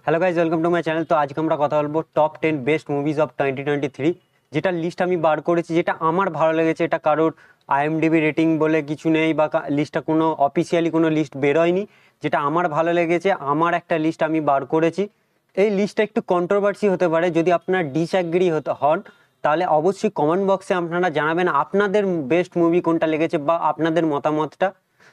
Hello guys, welcome to my channel. তো আজকে আমরা কথা বলবো টপ 10 বেস্ট মুভিজ অফ 2023, যেটা লিস্ট আমি বার করেছি, যেটা আমার ভালো লেগেছে। এটা কারোর আইএমডিবি রেটিং বলে কিছু নেই, বা লিস্টটা কোনো অফিসিয়ালি কোনো লিস্ট বেরোয়নি। যেটা আমার ভালো লেগেছে, আমার একটা লিস্ট আমি বার করেছি। এই লিস্টটা একটু কন্ট্রোভার্সি হতে পারে, যদি আপনার ডিসঅ্যাগ্রি হন তাহলে অবশ্যই কমেন্ট বক্সে আপনারা জানাবেন আপনাদের বেস্ট মুভি কোনটা লেগেছে বা আপনাদের মতামতটা।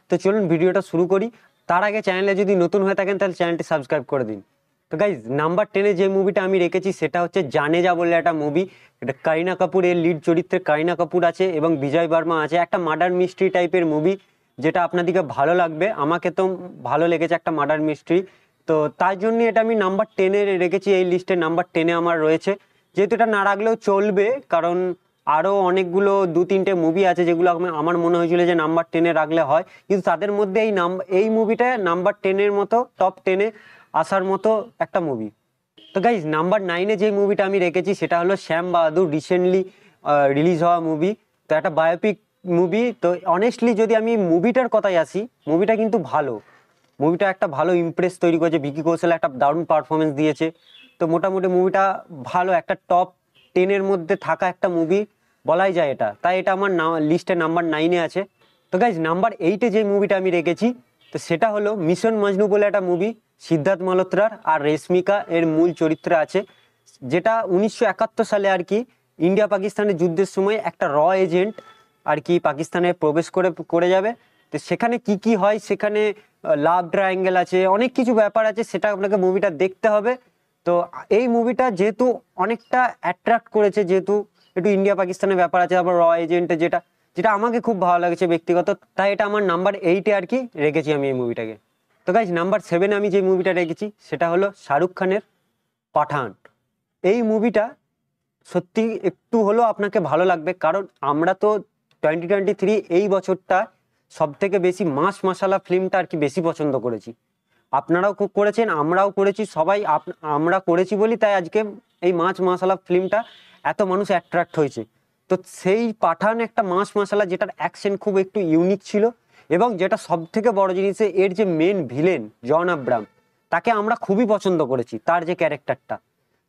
তো চলুন ভিডিওটা শুরু করি। তার আগে চ্যানেলে যদি নতুন হয়ে থাকেন তাহলে চ্যানেলটি সাবস্ক্রাইব করে দিন। তো গাইজ, নাম্বার 10-এ যে মুভিটা আমি রেখেছি সেটা হচ্ছে জানে যা বলে একটা মুভি। এটা কারিনা কাপুর, এর লিড চরিত্রে কারিনা কাপুর আছে এবং বিজয় বর্মা আছে। একটা মার্ডার মিস্ট্রি টাইপের মুভি, যেটা আপনাদেরকে ভালো লাগবে। আমাকে তো ভালো লেগেছে, একটা মার্ডার মিস্ট্রি। তো তাই জন্য এটা আমি নাম্বার 10-এ রেখেছি। এই লিস্টে নাম্বার 10-এ আমার রয়েছে। যেহেতু এটা না রাখলেও চলবে, কারণ আরও অনেকগুলো 2-3টে মুভি আছে যেগুলো আমার মনে হয়েছিল যে নাম্বার 10-এ রাখলে হয়, কিন্তু তাদের মধ্যে এই মুভিটা নাম্বার 10-এর মতো, টপ 10-এ আসার মতো একটা মুভি। তো গাইজ, নাম্বার 9-এ যে মুভিটা আমি রেখেছি সেটা হলো শ্যাম বাহাদুর, রিসেন্টলি রিলিজ হওয়া মুভি। তো একটা বায়োপিক মুভি। তো অনেস্টলি যদি আমি মুভিটার কথায় আসি, মুভিটা কিন্তু ভালো। মুভিটা একটা ভালো ইমপ্রেস তৈরি করেছে, ভিকি কৌশল একটা দারুণ পারফরমেন্স দিয়েছে। তো মোটামুটি মুভিটা ভালো, একটা টপ 10-এর মধ্যে থাকা একটা মুভি বলাই যায় এটা। তাই এটা আমার লিস্টে নাম্বার 9-এ আছে। তো গাইজ, নাম্বার 8-এ যে মুভিটা আমি রেখেছি, তো সেটা হলো মিশন মজনু বলে একটা মুভি। সিদ্ধার্থ মালহোত্রার আর রেশমিকা এর মূল চরিত্রে আছে। যেটা 1971 সালে আর কি ইন্ডিয়া পাকিস্তানের যুদ্ধের সময় একটা এজেন্ট আর কি পাকিস্তানে প্রবেশ করে যাবে। তো সেখানে কি কি হয়, সেখানে লাভ ট্রায়াঙ্গেল আছে, অনেক কিছু ব্যাপার আছে, সেটা আপনাকে মুভিটা দেখতে হবে। তো এই মুভিটা যেহেতু অনেকটা অ্যাট্রাক্ট করেছে, যেহেতু একটু ইন্ডিয়া পাকিস্তানের ব্যাপার আছে, আবার এজেন্টে, যেটা যেটা আমাকে খুব ভালো লাগছে ব্যক্তিগত, তাই এটা আমার নাম্বার 8-এ আর কি রেখেছি আমি এই মুভিটাকে। তো গাইজ, নাম্বার 7-এ আমি যে মুভিটা রেখেছি সেটা হলো শাহরুখ খানের পাঠান। এই মুভিটা সত্যি একটু হলেও আপনাকে ভালো লাগবে, কারণ আমরা তো 2023 এই বছরটা সব থেকে বেশি মাস মাসালা ফিল্মটা আর কি বেশি পছন্দ করেছি। আপনারাও খুব করেছেন, আমরাও করেছি, সবাই আমরা করেছি বলি তাই আজকে এই মাছ মশলা ফিল্মটা এত মানুষ অ্যাট্রাক্ট হয়েছে। তো সেই পাঠান একটা মাছ মশলা, যেটার অ্যাকশন খুব একটু ইউনিক ছিল, এবং যেটা সব থেকে বড় জিনিস, এর যে মেন ভিলেন জন আব্রাহাম, তাকে আমরা খুবই পছন্দ করেছি, তার যে ক্যারেক্টারটা।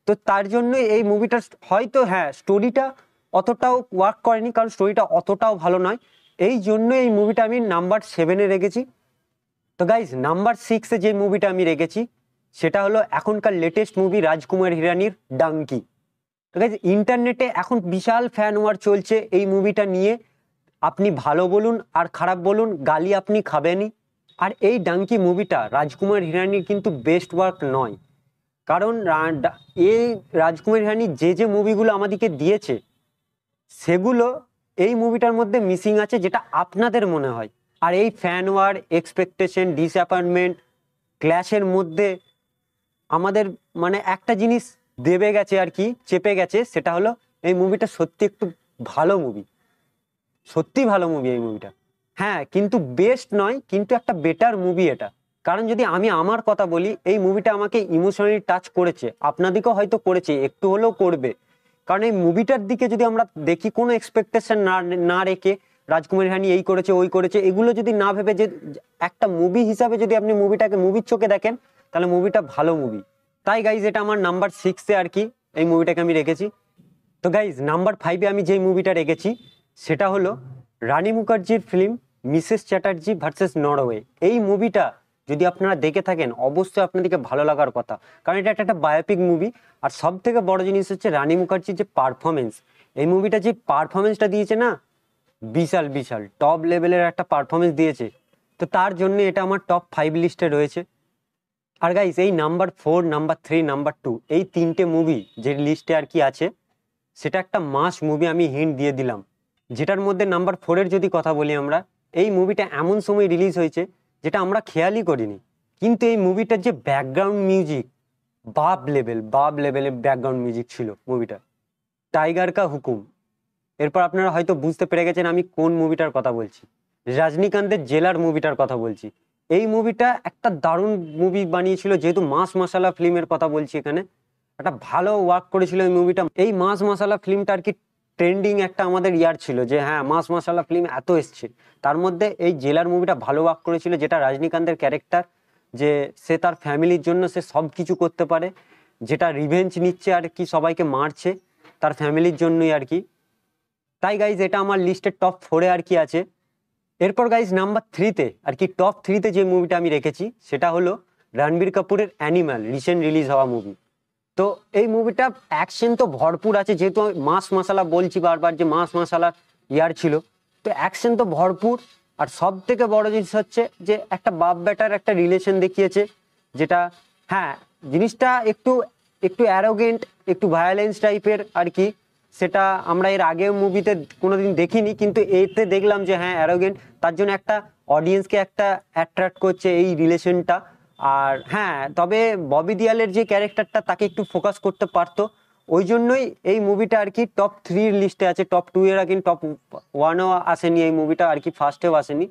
তো তার জন্য এই মুভিটা হয়তো, হ্যাঁ, স্টোরিটা অতটাও ওয়ার্ক করেনি, কারণ স্টোরিটা অতটাও ভালো নয়। এই জন্য এই মুভিটা আমি নাম্বার 7-এ রেখেছি। তো গাইজ, নাম্বার 6-এ যে মুভিটা আমি রেখেছি সেটা হলো এখনকার লেটেস্ট মুভি রাজকুমার হিরানির ডাঙ্কি। তো গাইজ, ইন্টারনেটে এখন বিশাল ফ্যান ওয়ার চলছে এই মুভিটা নিয়ে। আপনি ভালো বলুন আর খারাপ বলুন, গালি আপনি খাবেনই। আর এই ডাঙ্কি মুভিটা রাজকুমার হিরানির কিন্তু বেস্ট ওয়ার্ক নয়, কারণ এই রাজকুমার হিরানি যে যে মুভিগুলো আমাদেরকে দিয়েছে সেগুলো এই মুভিটার মধ্যে মিসিং আছে, যেটা আপনাদের মনে হয়। আর এই ফ্যান ওয়ার, এক্সপেকটেশন, ডিসঅ্যাপয়েন্টমেন্ট, ক্ল্যাশের মধ্যে আমাদের মানে একটা জিনিস দেবে গেছে আর কি, চেপে গেছে, সেটা হলো এই মুভিটা সত্যি একটু ভালো মুভি, সত্যি ভালো মুভি এই মুভিটা। হ্যাঁ, কিন্তু বেস্ট নয়, কিন্তু একটা বেটার মুভি এটা। কারণ যদি আমি আমার কথা বলি, এই মুভিটা আমাকে ইমোশনালি টাচ করেছে, আপনাদেরকেও হয়তো করেছে, একটু হলেও করবে। কারণ এই মুভিটার দিকে যদি আমরা দেখি, কোনো এক্সপেকটেশন না রেখে, রাজকুমার হিরানি এই করেছে ওই করেছে এগুলো যদি না ভেবে, যে একটা মুভি হিসাবে যদি আপনি মুভিটাকে মুভির চোখে দেখেন, তাহলে মুভিটা ভালো মুভি। তাই গাইজ, এটা আমার নাম্বার 6-এ আর কি এই মুভিটাকে আমি রেখেছি। তো গাইজ, নাম্বার 5-এ আমি যেই মুভিটা রেখেছি সেটা হলো রানী মুখার্জির film Mrs Chatterjee versus Norway. এই মুভিটা যদি আপনারা দেখে থাকেন, অবশ্যই আপনাদেরকে ভালো লাগার কথা, কারণ এটা একটা বায়োপিক মুভি। আর সব থেকে বড় জিনিস হচ্ছে রানী মুখার্জির যে পারফরমেন্স, এই মুভিটা যে পারফরমেন্সটা দিয়েছে না, বিশাল বিশাল টপ লেভেলের একটা পারফরমেন্স দিয়েছে। তো তার জন্য এটা আমার টপ 5 লিস্টে রয়েছে। আর গাইস, এই নাম্বার 4, নাম্বার 3, নাম্বার 2, এই 3টে মুভি যে লিস্টে আর কি আছে, সেটা একটা মাস মুভি, আমি হিন্ট দিয়ে দিলাম। যেটার মধ্যে নাম্বার 4-এর যদি কথা বলি আমরা, এই মুভিটা এমন সময় রিলিজ হয়েছে যেটা আমরা খেয়ালই করিনি, কিন্তু এই মুভিটার যে ব্যাকগ্রাউন্ড মিউজিক, বাপ লেভেলের ব্যাকগ্রাউন্ড মিউজিক ছিল মুভিটা। টাইগার কা হুকুম। এরপর আপনারা হয়তো বুঝতে পেরে গেছেন আমি কোন মুভিটার কথা বলছি, রজনীকান্তের জেলার মুভিটার কথা বলছি। এই মুভিটা একটা দারুণ মুভি বানিয়েছিল, যেহেতু মাস মশালা ফিল্মের কথা বলছি এখানে, একটা ভালো ওয়ার্ক করেছিল এই মুভিটা। এই মাস মশালা ফিল্মটা আর কি ট্রেন্ডিং একটা আমাদের ইয়ার ছিল, যে হ্যাঁ, মাস মশালা ফিল্ম এত এসছে, তার মধ্যে এই জেলার মুভিটা ভালো ওয়ার্ক করেছিল, যেটা রজনীকান্তের ক্যারেক্টার যে সে তার ফ্যামিলির জন্য সে সব কিছু করতে পারে, যেটা রিভেঞ্জ নিচ্ছে আর কি, সবাইকে মারছে তার ফ্যামিলির জন্যই আর কি। তাই গাইজ এটা আমার লিস্টের টপ 4-এ আর কি আছে। এরপর গাইজ নাম্বার 3-তে আর কি, টপ 3-তে যে মুভিটা আমি রেখেছি সেটা হলো রণবীর কাপুরের অ্যানিমাল, রিসেন্ট রিলিজ হওয়া মুভি। তো এই মুভিটা অ্যাকশন তো ভরপুর আছে, যেহেতু মাস মাসালা বলছি বারবার যে মাস মাসালা ইয়ার ছিল, তো অ্যাকশন তো ভরপুর। আর সব থেকে বড় জিনিস হচ্ছে যে একটা বাপ বেটার একটা রিলেশন দেখিয়েছে, যেটা হ্যাঁ জিনিসটা একটু একটু অ্যারোগেন্ট, একটু ভায়োলেন্স টাইপের আর কি। সেটা আমরা এর আগে মুভিতে কোনোদিন দেখিনি, কিন্তু এতে দেখলাম যে হ্যাঁ অ্যারোগেন্ট, তার জন্য একটা অডিয়েন্সকে একটা অ্যাট্রাক্ট করছে এই রিলেশনটা। আর হ্যাঁ তবে ববি দিয়ালের যে ক্যারেক্টারটা তাকে একটু ফোকাস করতে পারতো, ওই জন্যই এই মুভিটা আর কি টপ 3-র লিস্টে আছে। টপ 2 এর কিন্তু টপ 1-ও আসেনি এই মুভিটা আর কি, ফার্স্টেও আসেনি,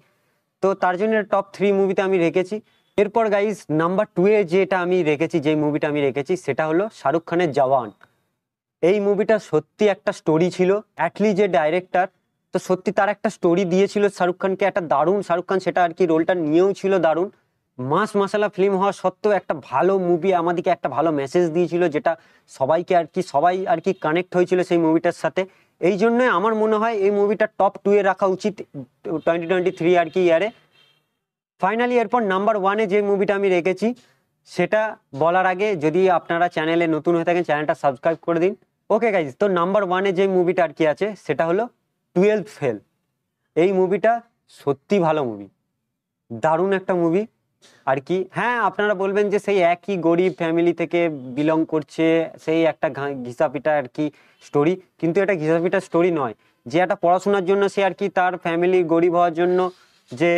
তো তার জন্য টপ 3 মুভিতে আমি রেখেছি। এরপর গাইজ নাম্বার 2-এ যেটা আমি রেখেছি, যে মুভিটা আমি রেখেছি সেটা হলো শাহরুখ খানের জওয়ান। এই মুভিটা সত্যি একটা স্টোরি ছিল, অ্যাটলি যে ডাইরেক্টর, তো সত্যি তার একটা স্টোরি দিয়েছিল শাহরুখ খানকে, একটা দারুণ, শাহরুখ খান সেটা আর কি রোলটা নিয়েও ছিল দারুণ। মাস মাসালা ফিল্ম হওয়া সত্ত্বেও একটা ভালো মুভি আমাদেরকে একটা ভালো মেসেজ দিয়েছিল, যেটা সবাইকে আর কি, সবাই আর কি কানেক্ট হয়েছিল সেই মুভিটার সাথে। এই জন্যই আমার মনে হয় এই মুভিটা টপ 2-এ রাখা উচিত 2023 আর কি ইয়ারে। ফাইনালি এরপর নাম্বার 1-এ যে মুভিটা আমি রেখেছি সেটা বলার আগে, যদি আপনারা চ্যানেলে নতুন হয়ে থাকেন চ্যানেলটা সাবস্ক্রাইব করে দিন। ওকে গাইজ, তো নাম্বার 1-এ যে মুভিটা আর কি আছে সেটা হলো 12th ফেল। এই মুভিটা সত্যি ভালো মুভি, দারুণ একটা মুভি আর কি। হ্যাঁ আপনারা বলবেন যে সেই একই গরিব ফ্যামিলি থেকে বিলং করছে, সেই একটা ঘিসাপিটা আর কি স্টোরি, কিন্তু এটা ঘিসাপিটা স্টোরি নয়। যে একটা পড়াশোনার জন্য সে আর কি, তার ফ্যামিলি গরিব হওয়ার জন্য যে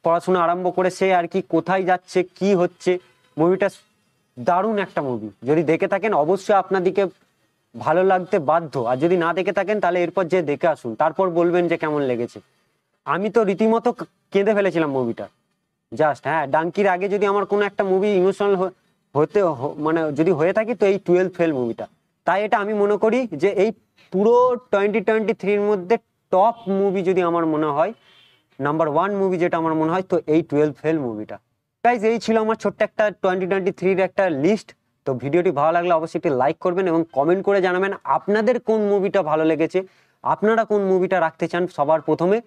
পড়াশোনা আরম্ভ করে সে আর কি কোথায় যাচ্ছে কি হচ্ছে, মুভিটা দারুণ একটা মুভি। যদি দেখে থাকেন অবশ্যই আপনাদেরকে ভালো লাগতে বাধ্য, আর যদি না দেখে থাকেন তাহলে এরপর যে দেখে আসুন, তারপর বলবেন যে কেমন লেগেছে। আমি তো রীতিমতো কেঁদে ফেলেছিলাম মুভিটা জাস্ট। হ্যাঁ ডাঙ্কির আগে যদি আমার কোনো একটা মুভি ইমোশনাল মানে যদি হয়ে থাকে তো এই 12th ফেল মুভিটা। তাই এটা আমি মনে করি যে এই পুরো 2023-র মধ্যে টপ মুভি যদি আমার মনে হয়, নাম্বার 1 মুভি যেটা আমার মনে হয়, তো এই 12th ফেল মুভিটা। গাইজ এই ছিল আমার ছোট্ট একটা 2023-র একটা লিস্ট। তো ভিডিওটি ভালো লাগলে অবশ্যই একটি লাইক করবেন এবং কমেন্ট করে জানাবেন আপনাদের কোন মুভিটা ভালো লেগেছে, আপনারা কোন মুভিটা রাখতে চান সবার প্রথমে,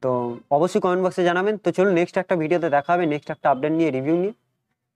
তো অবশ্যই কমেন্ট বক্সে জানাবেন। তো চলুন নেক্সট একটা ভিডিওতে দেখা হবে, নেক্সট একটা আপডেট নিয়ে, রিভিউ নিয়ে।